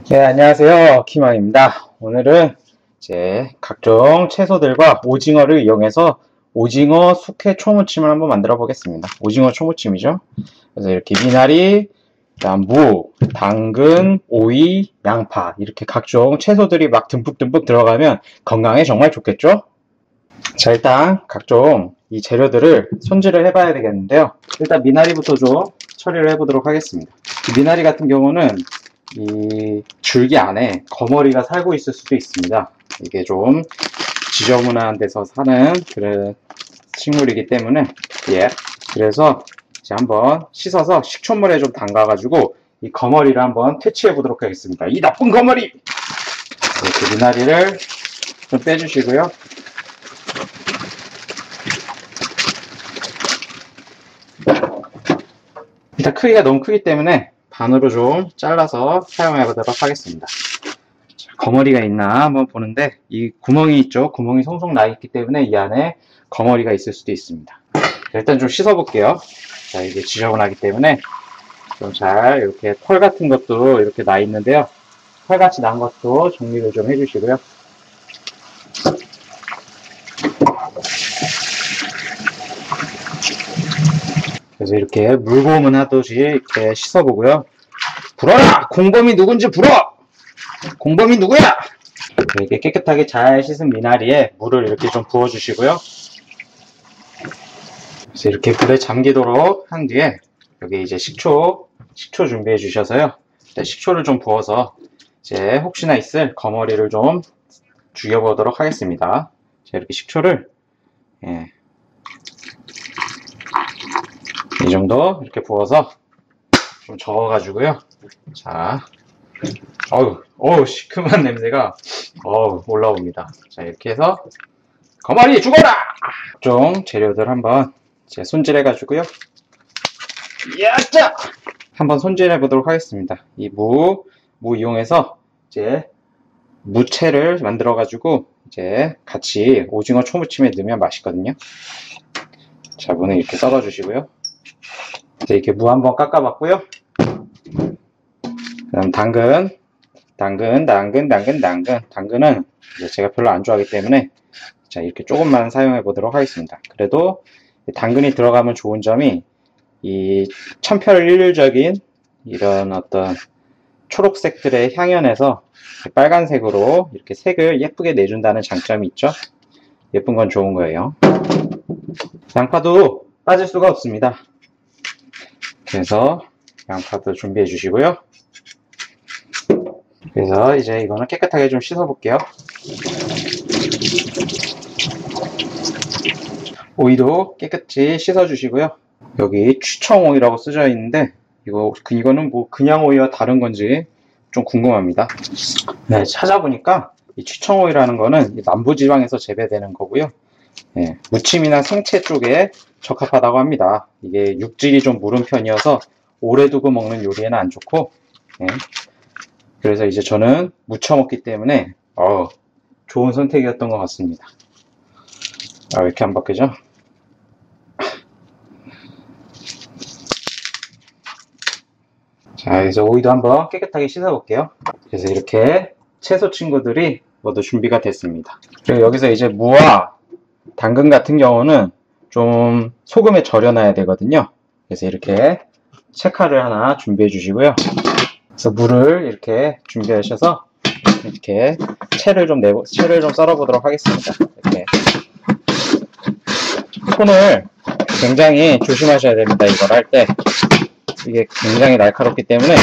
네, 안녕하세요. 키망입니다. 오늘은 이제 각종 채소들과 오징어를 이용해서 오징어 숙회 초무침을 한번 만들어 보겠습니다. 오징어 초무침이죠. 그래서 이렇게 미나리, 그다음 무, 당근, 오이, 양파 이렇게 각종 채소들이 막 듬뿍듬뿍 들어가면 건강에 정말 좋겠죠? 자, 일단 각종 이 재료들을 손질을 해봐야 되겠는데요. 일단 미나리부터 좀 처리를 해보도록 하겠습니다. 미나리 같은 경우는 이 줄기 안에 거머리가 살고 있을 수도 있습니다. 이게 좀 지저분한 데서 사는 그런 식물이기 때문에 그래서 이제 한번 씻어서 식초물에 좀 담가가지고 이 거머리를 한번 퇴치해 보도록 하겠습니다. 이 나쁜 거머리! 이렇게 미나리를 좀 빼주시고요. 일단 크기가 너무 크기 때문에 반으로 좀 잘라서 사용해 보도록 하겠습니다. 자, 거머리가 있나 한번 보는데 이 구멍이 있죠. 구멍이 송송 나 있기 때문에 이 안에 거머리가 있을 수도 있습니다. 자, 일단 좀 씻어 볼게요. 자, 이게 지저분하기 때문에 좀 잘 이렇게 털 같은 것도 이렇게 나 있는데요. 털같이 난 것도 정리를 좀 해주시고요. 그래서 이렇게 물고문 하듯이 이렇게 씻어보고요. 불어라! 공범이 누군지 불어! 공범이 누구야? 이렇게 깨끗하게 잘 씻은 미나리에 물을 이렇게 좀 부어주시고요. 그래서 이렇게 물에 잠기도록 한 뒤에 여기 이제 식초 준비해 주셔서요. 식초를 좀 부어서 이제 혹시나 있을 거머리를 좀 죽여보도록 하겠습니다. 자, 이렇게 식초를 이 정도 이렇게 부어서 좀 저어가지고요. 자, 어우 시큼한 냄새가 올라옵니다. 자, 이렇게 해서 거머리 죽어라! 각종 재료들 한번 이제 손질해가지고요. 야짜! 한번 손질해 보도록 하겠습니다. 이 무 이용해서 이제 무채를 만들어가지고 이제 같이 오징어 초무침에 넣으면 맛있거든요. 자, 무는 이렇게 썰어주시고요. 이제 이렇게 무 한번 깎아봤고요. 그다음 당근은 이제 제가 별로 안 좋아하기 때문에 자, 이렇게 조금만 사용해 보도록 하겠습니다. 그래도 당근이 들어가면 좋은 점이 이 천편일률적인 이런 어떤 초록색들의 향연에서 빨간색으로 이렇게 색을 예쁘게 내준다는 장점이 있죠. 예쁜 건 좋은 거예요. 양파도 빠질 수가 없습니다. 그래서 양파도 준비해 주시고요. 그래서 이제 이거는 깨끗하게 좀 씻어 볼게요. 오이도 깨끗이 씻어 주시고요. 여기 취청오이라고 쓰져 있는데 이거는 뭐 그냥 오이와 다른 건지 좀 궁금합니다. 네, 찾아보니까 이 취청오이라는 거는 남부지방에서 재배되는 거고요. 무침이나 생채 쪽에 적합하다고 합니다. 이게 육질이 좀 무른 편이어서 오래 두고 먹는 요리에는 안 좋고, 그래서 이제 저는 무쳐 먹기 때문에 좋은 선택이었던 것 같습니다. 왜 이렇게 안 바뀌죠? 자, 그래서 오이도 한번 깨끗하게 씻어 볼게요. 그래서 이렇게 채소 친구들이 모두 준비가 됐습니다. 그리고 여기서 이제 무와 당근 같은 경우는 좀 소금에 절여놔야 되거든요. 그래서 이렇게 채칼을 하나 준비해 주시고요. 그래서 무를 이렇게 준비하셔서 이렇게 채를 좀 썰어 보도록 하겠습니다. 이렇게 손을 굉장히 조심하셔야 됩니다. 이걸 할 때 이게 굉장히 날카롭기 때문에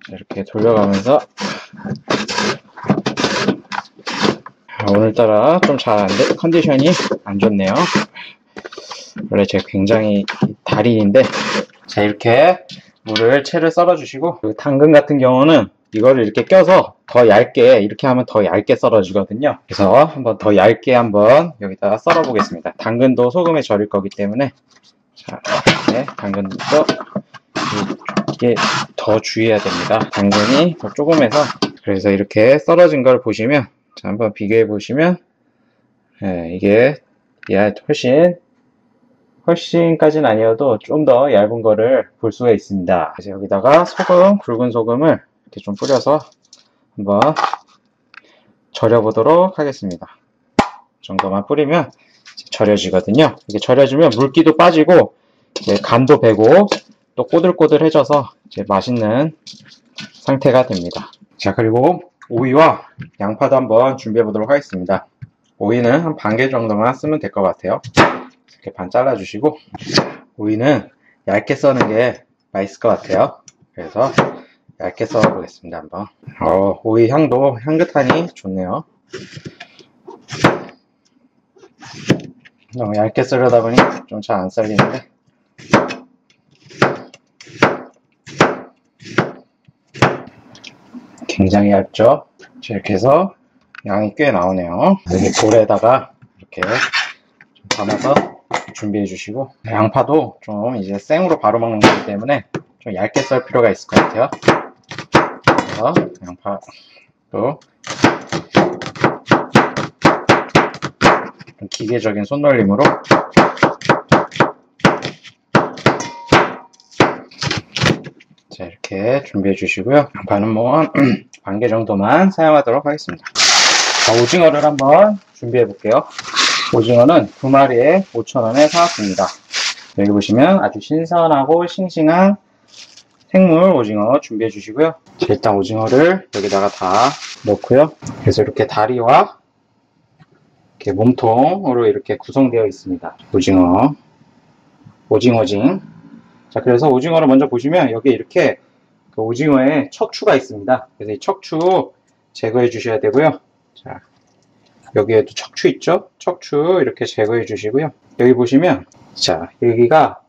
이렇게 돌려가면서 오늘따라 좀 잘 안 돼, 컨디션이 안 좋네요. 원래 제가 굉장히 달인인데. 자, 이렇게 채를 썰어 주시고, 당근 같은 경우는 이거를 이렇게 껴서 더 얇게, 이렇게 하면 더 얇게 썰어지거든요. 그래서 한번 더 얇게 한번 여기다가 썰어 보겠습니다. 당근도 소금에 절일 거기 때문에. 자, 당근도 이게 더 주의해야 됩니다. 당근이 더 조금해서. 그래서 이렇게 썰어진 걸 보시면, 자, 한번 비교해 보시면 이게 훨씬 훨씬까지는 아니어도 좀 더 얇은 거를 볼 수가 있습니다. 그래서 여기다가 소금, 굵은 소금을 이렇게 좀 뿌려서 한번 절여보도록 하겠습니다. 이 정도만 뿌리면 절여지거든요. 이게 절여지면 물기도 빠지고 이제 간도 배고 또 꼬들꼬들해져서 이제 맛있는 상태가 됩니다. 자, 그리고 오이와 양파도 한번 준비해 보도록 하겠습니다. 오이는 한 반 개 정도만 쓰면 될 것 같아요. 이렇게 반 잘라주시고, 오이는 얇게 써는 게 맛있을 것 같아요. 그래서 얇게 써 보겠습니다. 한번. 오이 향도 향긋하니 좋네요. 너무 얇게 썰려다 보니 좀 잘 안 썰리는데, 굉장히 얇죠? 이렇게 해서 양이 꽤 나오네요. 여기 볼에다가 이렇게 좀 담아서 준비해 주시고, 양파도 좀 이제 생으로 바로 먹는 거기 때문에 좀 얇게 썰 필요가 있을 것 같아요. 그래서 양파도 좀 기계적인 손놀림으로 자, 이렇게 준비해 주시고요. 양파는 뭐 반 개 정도만 사용하도록 하겠습니다. 자, 오징어를 한번 준비해 볼게요. 오징어는 2마리에 5,000원에 사왔습니다. 여기 보시면 아주 신선하고 싱싱한 생물 오징어 준비해 주시고요. 자, 일단 오징어를 여기다가 다 넣고요. 그래서 이렇게 다리와 이렇게 몸통으로 이렇게 구성되어 있습니다. 오징어징. 자, 그래서 오징어를 먼저 보시면 여기 이렇게 그 오징어에 척추가 있습니다. 그래서 이 척추 제거해 주셔야 되고요. 자, 여기에도 척추 있죠? 척추 이렇게 제거해 주시고요. 여기 보시면 자, 여기가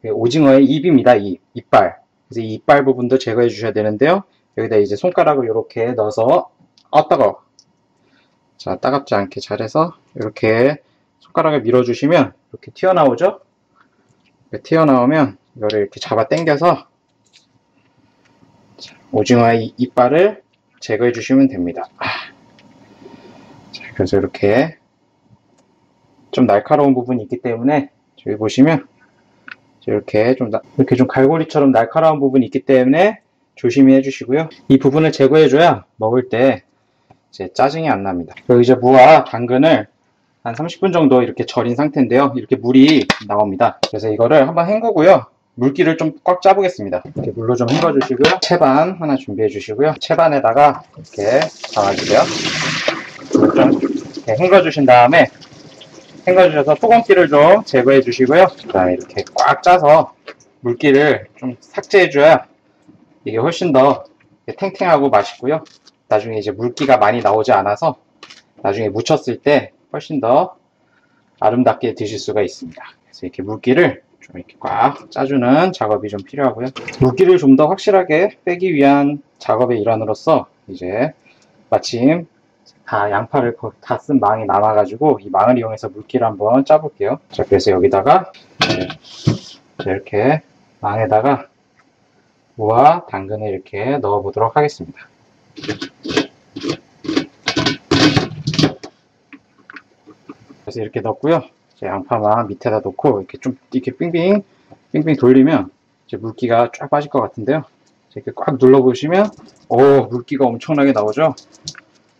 오징어의 입입니다. 이빨. 그래서 이 이빨 부분도 제거해 주셔야 되는데요. 여기다 이제 손가락을 이렇게 넣어서 따가워. 자, 따갑지 않게 잘해서 이렇게 손가락을 밀어주시면 이렇게 튀어나오죠? 튀어나오면 이거를 이렇게 잡아 당겨서 오징어의 이빨을 제거해 주시면 됩니다. 자, 그래서 이렇게 좀 날카로운 부분이 있기 때문에 여기 보시면 이렇게 좀 갈고리처럼 날카로운 부분이 있기 때문에 조심히 해주시고요. 이 부분을 제거해줘야 먹을 때 이제 짜증이 안 납니다. 여기 이제 무와 당근을 한 30분 정도 이렇게 절인 상태인데요. 이렇게 물이 나옵니다. 그래서 이거를 한번 헹구고요. 물기를 좀 꽉 짜보겠습니다. 이렇게 물로 좀 헹궈주시고요. 채반 하나 준비해주시고요. 채반에다가 이렇게 담아주세요. 좀 이렇게 헹궈주신 다음에 헹궈주셔서 소금기를 좀 제거해주시고요. 그 다음에 이렇게 꽉 짜서 물기를 좀 삭제해줘야 이게 훨씬 더 탱탱하고 맛있고요. 나중에 이제 물기가 많이 나오지 않아서 나중에 무쳤을 때 훨씬 더 아름답게 드실 수가 있습니다. 그래서 이렇게 물기를 좀 이렇게 꽉 짜주는 작업이 좀 필요하고요. 물기를 좀 더 확실하게 빼기 위한 작업의 일환으로서 이제 마침 다 양파를 다 쓴 망이 남아가지고 이 망을 이용해서 물기를 한번 짜볼게요. 자, 그래서 여기다가 이렇게 망에다가 무와 당근을 이렇게 넣어 보도록 하겠습니다. 그래서 이렇게 넣고요. 양파만 밑에다 놓고 이렇게 좀 이렇게 빙빙 돌리면 이제 물기가 쫙 빠질 것 같은데요. 이렇게 꽉 눌러 보시면 물기가 엄청나게 나오죠.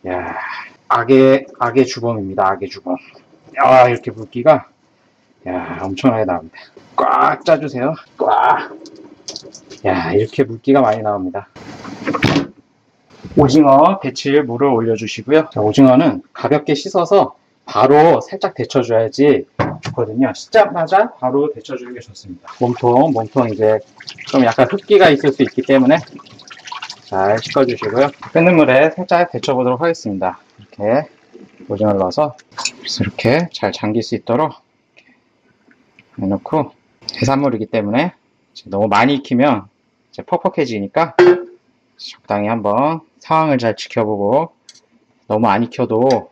야, 악의 주범입니다. 악의 주범. 이렇게 물기가 엄청나게 나옵니다. 꽉 짜주세요. 꽉. 이렇게 물기가 많이 나옵니다. 오징어 데칠 물을 올려주시고요. 자, 오징어는 가볍게 씻어서 바로 살짝 데쳐줘야지 좋거든요. 씻자마자 바로 데쳐주는 게 좋습니다. 몸통 이제 좀 약간 흙기가 있을 수 있기 때문에 잘 씻어주시고요. 끓는 물에 살짝 데쳐보도록 하겠습니다. 이렇게 오징어를 넣어서 이렇게 잘 잠길 수 있도록 해놓고, 해산물이기 때문에 너무 많이 익히면 이제 퍽퍽해지니까 적당히 한번 상황을 잘 지켜보고, 너무 안 익혀도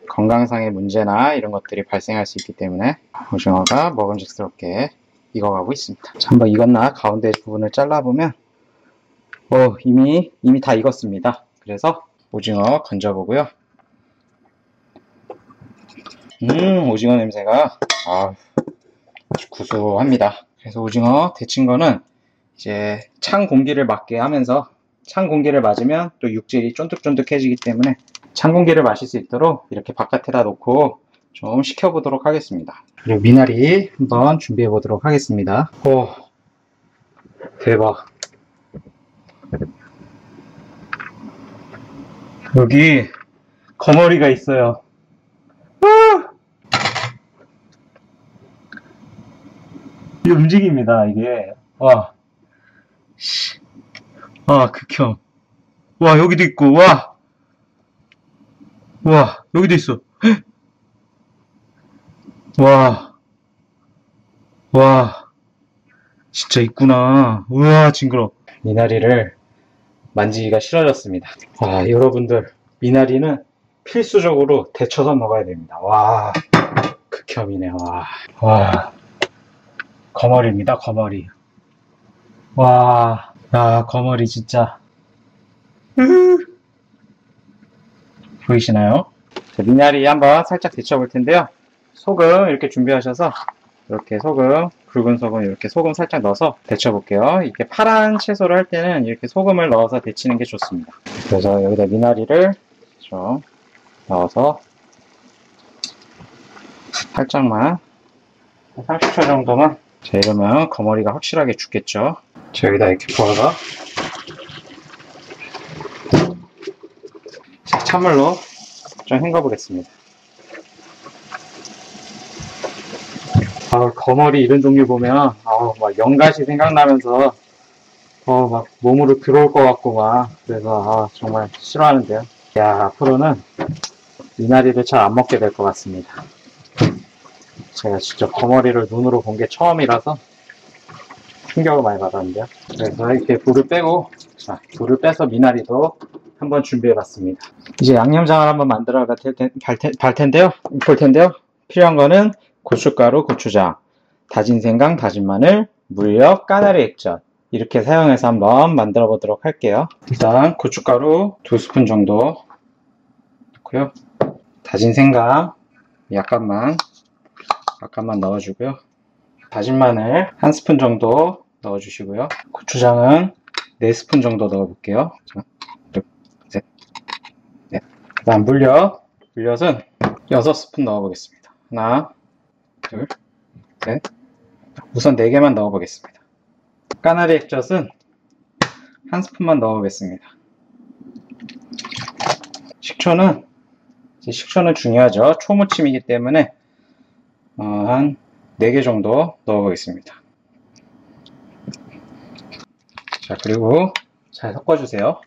건강상의 문제나 이런 것들이 발생할 수 있기 때문에 오징어가 먹음직스럽게 익어가고 있습니다. 자, 한번 익었나 가운데 부분을 잘라보면 이미 다 익었습니다. 그래서 오징어 건져보고요. 오징어 냄새가 아주 구수합니다. 그래서 오징어 데친 거는 이제 찬 공기를 맞게 하면서, 찬 공기를 맞으면 또 육질이 쫀득쫀득해지기 때문에 찬 공기를 마실 수 있도록 이렇게 바깥에다 놓고 좀 식혀보도록 하겠습니다. 그리고 미나리 한번 준비해 보도록 하겠습니다. 오, 대박. 여기 거머리가 있어요. 이 움직입니다, 이게. 와. 아, 극혐. 와, 여기도 있고, 와. 와, 여기도 있어. 와. 와. 진짜 있구나. 우와, 징그러. 미나리를 만지기가 싫어졌습니다. 아, 여러분들, 미나리는 필수적으로 데쳐서 먹어야 됩니다. 와, 극혐이네. 와, 와, 거머리입니다. 거머리. 와, 아, 거머리 진짜. 보이시나요? 자, 미나리 한번 살짝 데쳐볼 텐데요. 소금 이렇게 준비하셔서 이렇게 소금, 굵은 소금 이렇게 소금 살짝 넣어서 데쳐볼게요. 이렇게 파란 채소를 할 때는 이렇게 소금을 넣어서 데치는 게 좋습니다. 그래서 여기다 미나리를 좀 넣어서 살짝만 30초 정도만. 자, 이러면 거머리가 확실하게 죽겠죠. 자, 여기다 이렇게 부어서 찬물로 좀 헹궈 보겠습니다. 아, 거머리 이런 종류 보면 막 연가시 생각나면서 막 몸으로 들어올 것 같고 막 그래서 정말 싫어하는데요. 야, 앞으로는 미나리를 잘 안 먹게 될 것 같습니다. 제가 진짜 거머리를 눈으로 본 게 처음이라서 충격을 많이 받았는데요. 그래서 이렇게 불을 빼고, 자, 불을 빼서 미나리도 한번 준비해봤습니다. 이제 양념장을 한번 만들어 볼 텐데요. 필요한 거는 고춧가루, 고추장, 다진 생강, 다진 마늘, 물엿, 까나리 액젓 이렇게 사용해서 한번 만들어 보도록 할게요. 일단 고춧가루 2스푼 정도 넣고요. 다진 생강 약간만 넣어주고요. 다진 마늘 1스푼 정도 넣어주시고요. 고추장은 4스푼 정도 넣어볼게요. 자, 셋, 넷. 그 다음 물엿은 6스푼 넣어보겠습니다. 하나, 둘, 셋. 우선 4개만 넣어보겠습니다. 까나리 액젓은 1스푼만 넣어보겠습니다. 식초는 중요하죠. 초무침이기 때문에 한 4개 정도 넣어보겠습니다. 자, 그리고 잘 섞어주세요.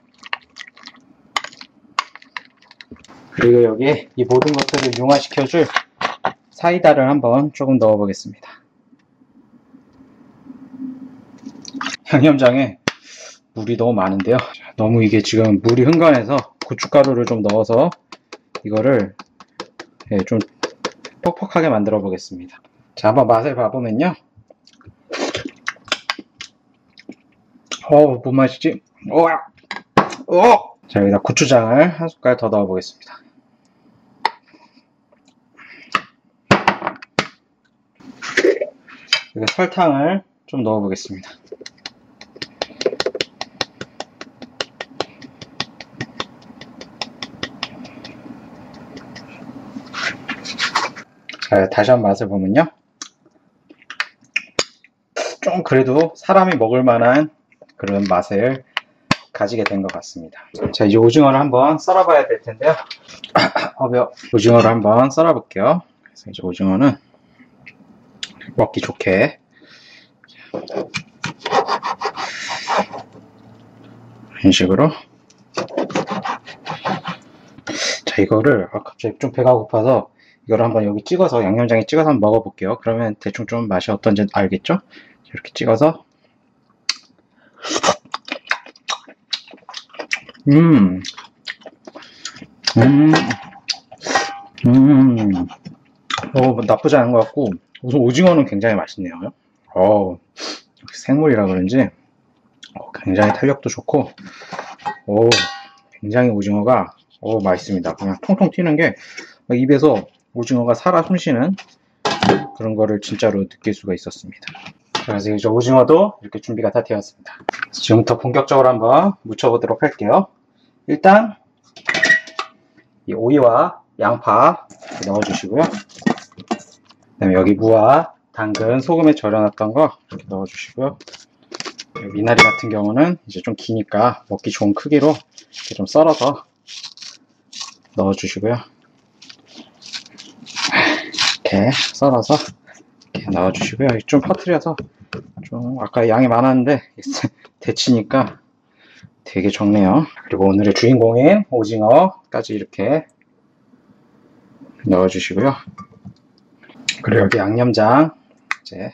그리고 여기에 이 모든 것들을 융화시켜줄 사이다를 한번 조금 넣어보겠습니다. 양념장에 물이 너무 많은데요. 너무 이게 지금 물이 흥건해서 고춧가루를 좀 넣어서 이거를 좀 퍽퍽하게 만들어 보겠습니다. 자, 한번 맛을 봐보면요. 뭔 맛이지? 자, 여기다 고추장을 한 숟갈 더 넣어 보겠습니다. 그리고 설탕을 좀 넣어 보겠습니다. 자, 다시 한번 맛을 보면요. 좀 그래도 사람이 먹을 만한 그런 맛을 가지게 된 것 같습니다. 자, 이제 오징어를 한번 썰어 봐야 될 텐데요. 오징어를 한번 썰어 볼게요. 그래서 이제 오징어는 먹기 좋게 이런 식으로. 자, 이거를 갑자기 좀 배가 고파서 이걸 한번 여기 찍어서 양념장에 찍어서 한번 먹어볼게요. 그러면 대충 좀 맛이 어떤지 알겠죠? 이렇게 찍어서 나쁘지 않은 것 같고, 우선 오징어는 굉장히 맛있네요. 생물이라 그런지 굉장히 탄력도 좋고, 굉장히 오징어가 맛있습니다. 그냥 통통 튀는 게 입에서 오징어가 살아 숨쉬는 그런 거를 진짜로 느낄 수가 있었습니다. 그래서 이제 오징어도 이렇게 준비가 다 되었습니다. 지금부터 본격적으로 한번 무쳐보도록 할게요. 일단 이 오이와 양파 넣어주시고요. 그다음에 여기 무와 당근, 소금에 절여놨던 거 이렇게 넣어주시고요. 미나리 같은 경우는 이제 좀 기니까 먹기 좋은 크기로 이렇게 좀 썰어서 넣어주시고요. 이렇게 썰어서 이렇게 넣어주시고요. 좀 퍼뜨려서 좀 아까 양이 많았는데 데치니까 되게 적네요. 그리고 오늘의 주인공인 오징어까지 이렇게 넣어주시고요. 그리고 여기 양념장 이제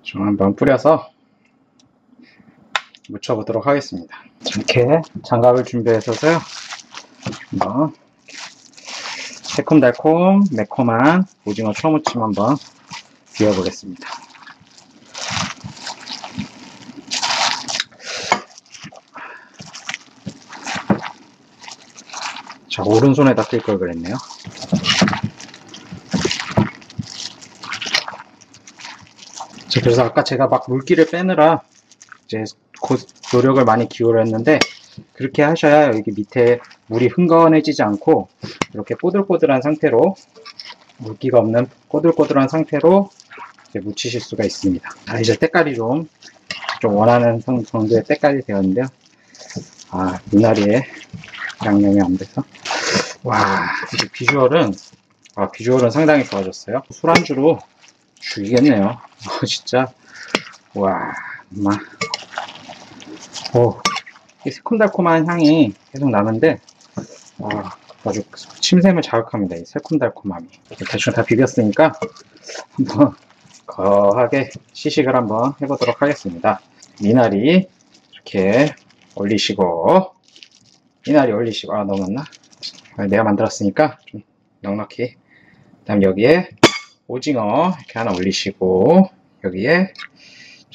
좀 한번 뿌려서 묻혀보도록 하겠습니다. 이렇게 장갑을 준비해서요. 한번 새콤달콤 매콤한 오징어 초무침 한번 비워보겠습니다. 자, 오른손에다 낄 걸 그랬네요. 자, 그래서 아까 제가 막 물기를 빼느라 이제 노력을 많이 기울였는데, 그렇게 하셔야 여기 밑에 물이 흥건해지지 않고 이렇게 꼬들꼬들한 상태로, 물기가 없는 꼬들꼬들한 상태로 이제 묻히실 수가 있습니다. 자, 이제 때깔이 좀 원하는 정도의 때깔이 되었는데요. 아, 미나리에 양념이 안 돼서. 와, 이제 비주얼은 상당히 좋아졌어요. 술안주로 죽이겠네요. 진짜. 와, 정말. 이 새콤달콤한 향이 계속 나는데, 아주 침샘을 자극합니다. 이 새콤달콤함이. 대충 다 비볐으니까 한번 거하게 시식을 한번 해보도록 하겠습니다. 미나리 이렇게 올리시고, 넘었나? 내가 만들었으니까 좀 넉넉히. 그다음 여기에 오징어 이렇게 하나 올리시고, 여기에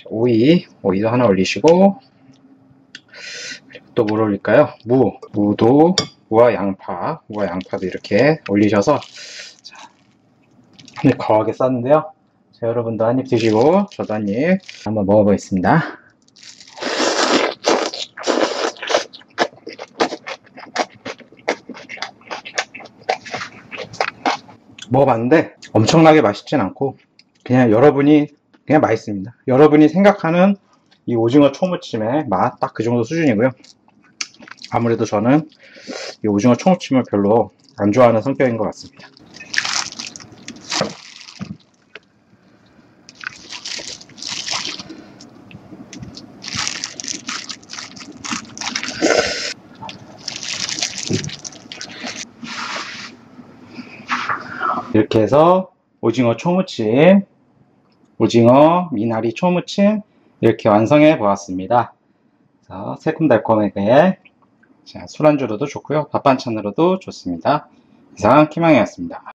오이도 하나 올리시고, 그리고 또 뭘 올릴까요? 무와 양파도 이렇게 올리셔서, 자, 한입 거하게 쌌는데요. 자, 여러분도 한입 드시고 저도 한입 한번 먹어보겠습니다. 먹어봤는데 엄청나게 맛있진 않고 그냥 맛있습니다. 여러분이 생각하는 이 오징어 초무침의 맛 딱 그 정도 수준이고요. 아무래도 저는 이 오징어 초무침을 별로 안 좋아하는 성격인 것 같습니다. 이렇게 해서 오징어 미나리 초무침 이렇게 완성해 보았습니다. 새콤달콤하게 술안주로도 좋고요, 밥 반찬으로도 좋습니다. 이상 키망이었습니다.